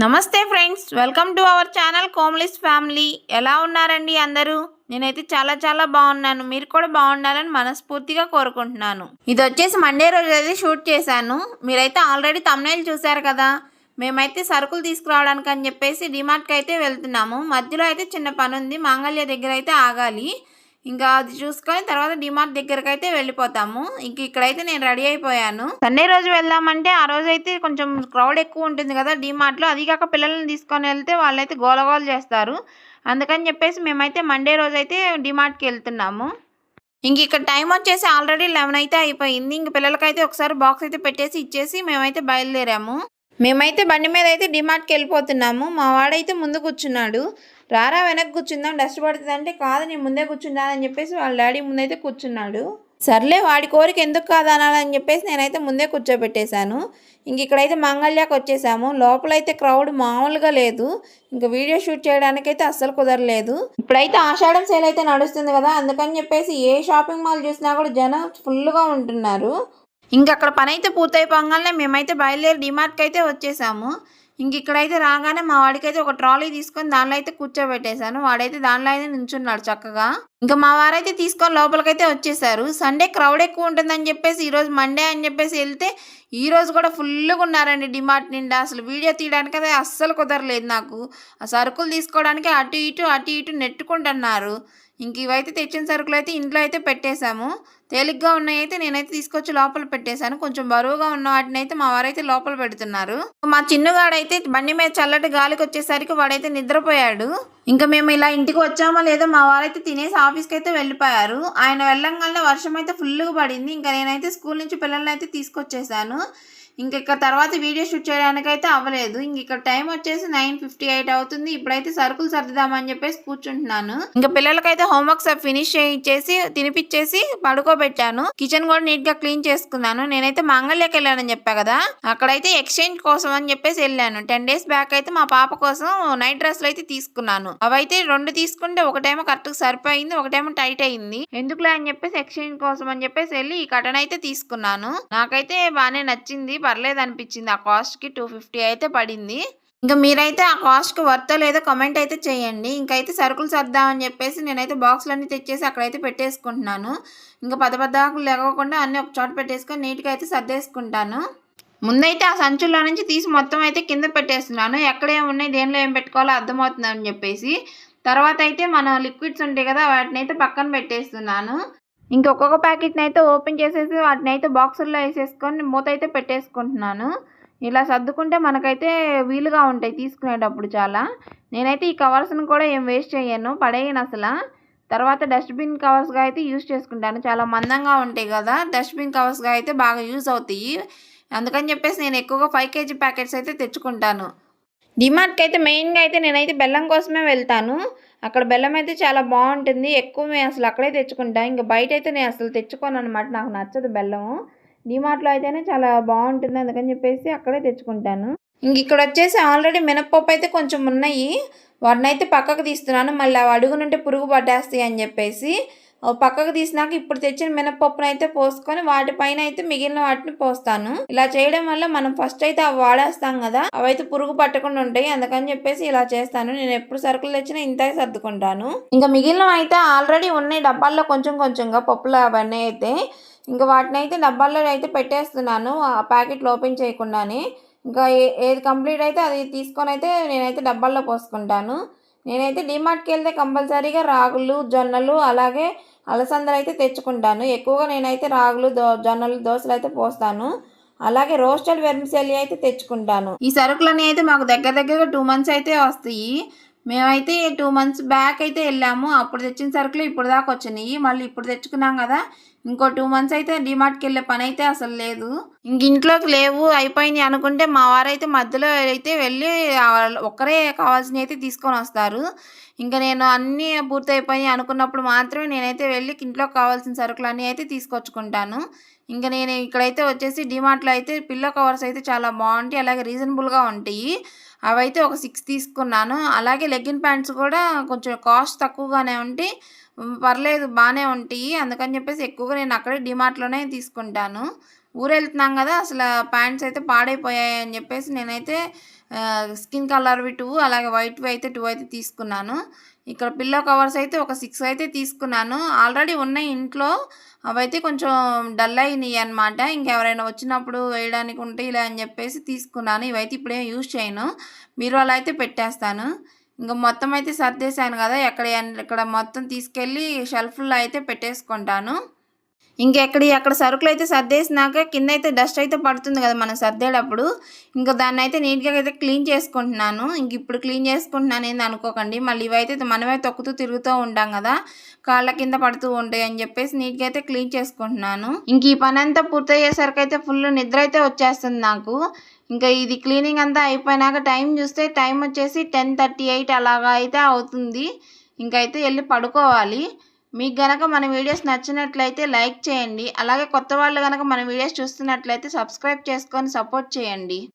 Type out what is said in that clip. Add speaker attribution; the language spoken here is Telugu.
Speaker 1: నమస్తే friends, welcome to our channel కోమ్లిస్ ఫ్యామిలీ. ఎలా ఉన్నారండి అందరూ? నేనైతే చాలా బాగున్నాను. మీరు కూడా బాగుండాలని మనస్ఫూర్తిగా కోరుకుంటున్నాను. ఇది వచ్చేసి మండే రోజు అయితే షూట్ చేశాను. మీరైతే ఆల్రెడీ థంబ్నెయిల్ చూశారు కదా. మేమైతే సరుకులు తీసుకురావడానికి అని చెప్పేసి డిమార్ట్కి అయితే వెళ్తున్నాము. మధ్యలో అయితే చిన్న పని ఉంది, మాంగళ్య దగ్గర అయితే ఆగాలి. ఇంకా అది చూసుకొని తర్వాత డిమార్ట్ దగ్గరకు అయితే వెళ్ళిపోతాము. ఇక్కడైతే నేను రెడీ అయిపోయాను. సండే రోజు వెళ్దామంటే ఆ రోజు అయితే కొంచెం క్రౌడ్ ఎక్కువ ఉంటుంది కదా డిమార్ట్లో. అది కాక పిల్లల్ని తీసుకొని వెళ్తే వాళ్ళైతే గోలగోల చేస్తారు. అందుకని చెప్పేసి మేమైతే మండే రోజు అయితే డిమార్ట్కి వెళ్తున్నాము. ఇక్కడ టైం వచ్చేసి ఆల్రెడీ 11 అయితే అయిపోయింది. పిల్లలకైతే ఒకసారి బాక్స్ అయితే పెట్టేసి ఇచ్చేసి మేమైతే బయలుదేరాము. మేమైతే బండి మీద అయితే డిమార్ట్కి వెళ్ళిపోతున్నాము. మా వాడైతే ముందు కూర్చున్నాడు. రారా వెనక్కి కూర్చుందాం, డస్ట్ పడుతుంది అంటే కాదు నేను ముందే కూర్చున్నానని చెప్పేసి వాళ్ళ డాడీ ముందైతే కూర్చున్నాడు. సర్లే వాడి కోరిక ఎందుకు కాదనాలని చెప్పేసి నేనైతే ముందే కూర్చోబెట్టేశాను. ఇక్కడైతే మంగళ్యాకి వచ్చేసాము. లోపలైతే క్రౌడ్ మామూలుగా లేదు. వీడియో షూట్ చేయడానికైతే అస్సలు కుదరలేదు. ఇప్పుడైతే ఆషాఢం సేల్ అయితే నడుస్తుంది కదా, అందుకని చెప్పేసి ఏ షాపింగ్ మాల్ చూసినా కూడా జనం ఫుల్గా ఉంటున్నారు. అక్కడ పని అయితే పూర్తయిపోగానే మేమైతే బయలుదేరి డిమార్ట్కి అయితే వచ్చేసాము. ఇక్కడైతే రాగానే మా వాడికైతే ఒక ట్రాలీ తీసుకొని దానిలో అయితే కూర్చోబెట్టేశాను. వాడైతే దానిలో అయితే నించున్నాడు చక్కగా. మా వారైతే తీసుకొని లోపలికైతే వచ్చేసారు. సండే క్రౌడ్ ఎక్కువ ఉంటుందని చెప్పేసి ఈరోజు మండే అని చెప్పేసి వెళ్తే ఈరోజు కూడా ఫుల్గా ఉన్నారండి డిమార్ట్ నిండా. అసలు వీడియో తీయడానికి అయితే అస్సలు కుదరలేదు నాకు. ఆ సరుకులు తీసుకోవడానికి అటు ఇటు నెట్టుకుంటున్నారు. ఇవైతే తెచ్చిన సరుకులు అయితే ఇంట్లో అయితే పెట్టేశాము. తేలిగ్గా ఉన్నాయి అయితే నేనైతే తీసుకొచ్చి లోపల పెట్టేశాను. కొంచెం బరువుగా ఉన్న వాటిని అయితే మా వారైతే లోపల పెడుతున్నారు. మా చిన్నగాడైతే బండి మీద చల్లటి గాలికి వచ్చేసరికి వాడైతే నిద్రపోయాడు. మేము ఇలా ఇంటికి వచ్చామో లేదో మా వారైతే తినేసి ఆఫీస్కి అయితే వెళ్ళిపోయారు. ఆయన వెళ్ళంగానే వర్షం అయితే ఫుల్గా పడింది. నేనైతే స్కూల్ నుంచి పిల్లల్ని అయితే తీసుకొచ్చేసాను. ఇక్కడ తర్వాత వీడియో షూట్ చేయడానికి అయితే అవ్వలేదు. ఇక్కడ టైం వచ్చేసి 9:58 అవుతుంది. ఇప్పుడైతే సరుకులు సర్దుదామని చెప్పేసి కూర్చుంటున్నాను. పిల్లలకైతే హోంవర్క్స్ ఫినిష్ చేయించేసి తినిపించేసి పడుకోబెట్టాను. కిచెన్ కూడా నీట్ గా క్లీన్ చేసుకున్నాను. నేనైతే మంగళ్యకి వెళ్ళానని చెప్పా కదా, అక్కడైతే ఎక్స్చేంజ్ కోసం అని చెప్పేసి వెళ్ళాను. 10 days బ్యాక్ అయితే మా పాప కోసం నైట్ డ్రెస్లు అయితే తీసుకున్నాను. అవైతే 2 తీసుకుంటే ఒకటేమో కరెక్ట్ గా సరిపోయింది, ఒకటేమో టైట్ అయింది. ఎందుకులే అని చెప్పేసి ఎక్స్చేంజ్ కోసం అని చెప్పేసి వెళ్ళి ఈ కటన్ అయితే తీసుకున్నాను. నాకైతే బాగానే నచ్చింది, పర్లేదు అనిపించింది. ఆ కాస్ట్కి 250 అయితే పడింది. మీరైతే ఆ కాస్ట్కి వర్తో లేదో కమెంట్ అయితే చేయండి. అయితే సరుకులు సర్దామని చెప్పేసి నేనైతే బాక్సులన్నీ తెచ్చేసి అక్కడైతే పెట్టేసుకుంటున్నాను. పదపద్దాకులు లేకుండా అన్నీ ఒక చోట పెట్టేసుకొని నీట్గా అయితే సర్దేసుకుంటాను. ముందైతే ఆ సంచుల్లో నుంచి తీసి మొత్తం అయితే కింద పెట్టేస్తున్నాను. ఎక్కడ ఏమున్నాయి, దేనిలో ఏం పెట్టుకోవాలో అర్థమవుతుందని చెప్పేసి. తర్వాత అయితే మన లిక్విడ్స్ ఉంటాయి కదా, వాటిని అయితే పక్కన పెట్టేస్తున్నాను. ఒక్కొక్క ప్యాకెట్ని అయితే ఓపెన్ చేసేసి వాటిని అయితే బాక్సుల్లో వేసేసుకొని మూత అయితే పెట్టేసుకుంటున్నాను. ఇలా సర్దుకుంటే మనకైతే వీలుగా ఉంటాయి తీసుకునేటప్పుడు చాలా. నేనైతే ఈ కవర్స్ని కూడా ఏం వేస్ట్ చేయను, పడేయను అసలు. తర్వాత డస్ట్బిన్ కవర్స్గా అయితే యూజ్ చేసుకుంటాను. చాలా మందంగా ఉంటాయి కదా, డస్ట్బిన్ కవర్స్గా అయితే బాగా యూజ్ అవుతాయి. అందుకని చెప్పేసి నేను ఎక్కువగా 5 kg ప్యాకెట్స్ అయితే తెచ్చుకుంటాను. డిమార్ట్కి అయితే మెయిన్గా అయితే నేనైతే బెల్లం కోసమే వెళ్తాను. అక్కడ బెల్లం అయితే చాలా బాగుంటుంది. ఎక్కువ మేము అసలు అక్కడే తెచ్చుకుంటాం. బయట అయితే నేను అసలు తెచ్చుకోను అనమాట, నాకు నచ్చదు బెల్లము. డిమార్ట్లో అయితేనే చాలా బాగుంటుంది, అందుకని చెప్పేసి అక్కడే తెచ్చుకుంటాను. ఇక్కడ వచ్చేసి ఆల్రెడీ మినప్పప్పు అయితే కొంచెం ఉన్నాయి, వాటిని అయితే పక్కకు తీస్తున్నాను. మళ్ళీ అడుగు నుండి పురుగు పట్టేస్తాయి అని చెప్పేసి పక్కకు తీసినాక ఇప్పుడు తెచ్చిన మినపప్పును అయితే పోసుకొని వాటిపైన అయితే మిగిలిన వాటిని పోస్తాను. ఇలా చేయడం వల్ల మనం ఫస్ట్ అయితే అవి వాడేస్తాం కదా, అవైతే పురుగు పట్టకుండా ఉంటాయి. అందుకని చెప్పేసి ఇలా చేస్తాను. నేను ఎప్పుడు సరుకులు తెచ్చినా ఇంతే సర్దుకుంటాను. మిగిలిన అయితే ఆల్రెడీ ఉన్నాయి డబ్బాల్లో కొంచెంగా పప్పులు అవన్నీ అయితే. వాటిని అయితే డబ్బాల్లో అయితే పెట్టేస్తున్నాను, ఆ ప్యాకెట్లు ఓపెన్ చేయకుండానే. ఏది కంప్లీట్ అయితే అది తీసుకొని అయితే నేనైతే డబ్బాల్లో పోసుకుంటాను. నేనైతే డిమార్ట్కి వెళ్తే కంపల్సరీగా రాగులు, జొన్నలు, అలాగే అలసందలు అయితే తెచ్చుకుంటాను. ఎక్కువగా నేనైతే రాగులు, జొన్నలు, దోశలు అయితే పోస్తాను. అలాగే రోస్టెడ్ వెర్మిసెల్లి అయితే తెచ్చుకుంటాను. ఈ సరుకులన్నీ అయితే మాకు దగ్గరగా 2 months అయితే వస్తాయి. మేమైతే 2 months బ్యాక్ అయితే వెళ్ళాము. అప్పుడు తెచ్చిన సరుకులు ఇప్పుడు దాకా వచ్చినాయి. మళ్ళీ ఇప్పుడు తెచ్చుకున్నాం కదా, ఇంకో 2 months అయితే డిమార్ట్కి వెళ్ళే పని అయితే అసలు లేదు. ఇంట్లోకి లేవు అయిపోయింది అనుకుంటే మా వారైతే మధ్యలో అయితే వెళ్ళి ఒక్కరే కావాల్సినవి అయితే తీసుకొని వస్తారు. నేను అన్నీ పూర్తయిపోయి అనుకున్నప్పుడు మాత్రమే నేనైతే వెళ్ళి ఇంట్లోకి కావాల్సిన సరుకులన్నీ అయితే తీసుకొచ్చుకుంటాను. నేను ఇక్కడైతే వచ్చేసి డిమార్ట్లో అయితే పిల్లో కవర్స్ అయితే చాలా బాగుంటాయి, అలాగే రీజనబుల్గా ఉంటాయి. అవైతే ఒక 6 తీసుకున్నాను. అలాగే లెగ్గిన్ ప్యాంట్స్ కూడా కొంచెం కాస్ట్ తక్కువగానే ఉంటాయి, పర్లేదు బాగానే ఉంటాయి. అందుకని చెప్పేసి ఎక్కువగా నేను అక్కడే డిమార్ట్లోనే తీసుకుంటాను. ఊరెళ్తున్నాం కదా, అసలు ప్యాంట్స్ అయితే పాడైపోయాయి అని చెప్పేసి నేనైతే స్కిన్ కలర్వి 2, అలాగే వైట్వి అయితే 2 అయితే తీసుకున్నాను. ఇక్కడ పిల్లో కవర్స్ అయితే ఒక 6 అయితే తీసుకున్నాను. ఆల్రెడీ ఉన్నాయి ఇంట్లో, అవైతే కొంచెం డల్ అయినాయి అనమాట. ఇంకెవరైనా వచ్చినప్పుడు వేయడానికి ఉంటాయిలే అని చెప్పేసి తీసుకున్నాను. ఇవైతే ఇప్పుడేం యూజ్ చేయను, బీరువాలో అయితే పెట్టేస్తాను. ఇంకా మొత్తం అయితే సర్దేశాను కదా, ఇక్కడ మొత్తం తీసుకెళ్ళి షెల్ఫ్లో అయితే పెట్టేసుకుంటాను. అక్కడ సరుకులు అయితే సర్దేసినాక కింద అయితే డస్ట్ అయితే పడుతుంది కదా మనం సర్దేటప్పుడు. ఇంకా దాన్ని అయితే నీట్గా అయితే క్లీన్ చేసుకుంటున్నాను. ఇప్పుడు క్లీన్ చేసుకుంటున్నాను ఏంది అనుకోకండి, మళ్ళీ ఇవైతే మనమే తొక్కుతూ తిరుగుతూ ఉంటాం కదా, కాళ్ళ కింద పడుతూ ఉంటాయి అని చెప్పేసి నీట్గా అయితే క్లీన్ చేసుకుంటున్నాను. ఈ పని అంతా పూర్తయ్యేసరికి అయితే ఫుల్ నిద్ర అయితే వచ్చేస్తుంది నాకు. ఇది క్లీనింగ్ అంతా అయిపోయినాక టైం చూస్తే టైం వచ్చేసి 10:38 అలాగా అయితే అవుతుంది. అయితే వెళ్ళి పడుకోవాలి. మీకు గనక మన వీడియోస్ నచ్చినట్లయితే లైక్ చేయండి. అలాగే కొత్త వాళ్ళు గనక మన వీడియోస్ చూస్తున్నట్లయితే సబ్స్క్రైబ్ చేసుకొని సపోర్ట్ చేయండి.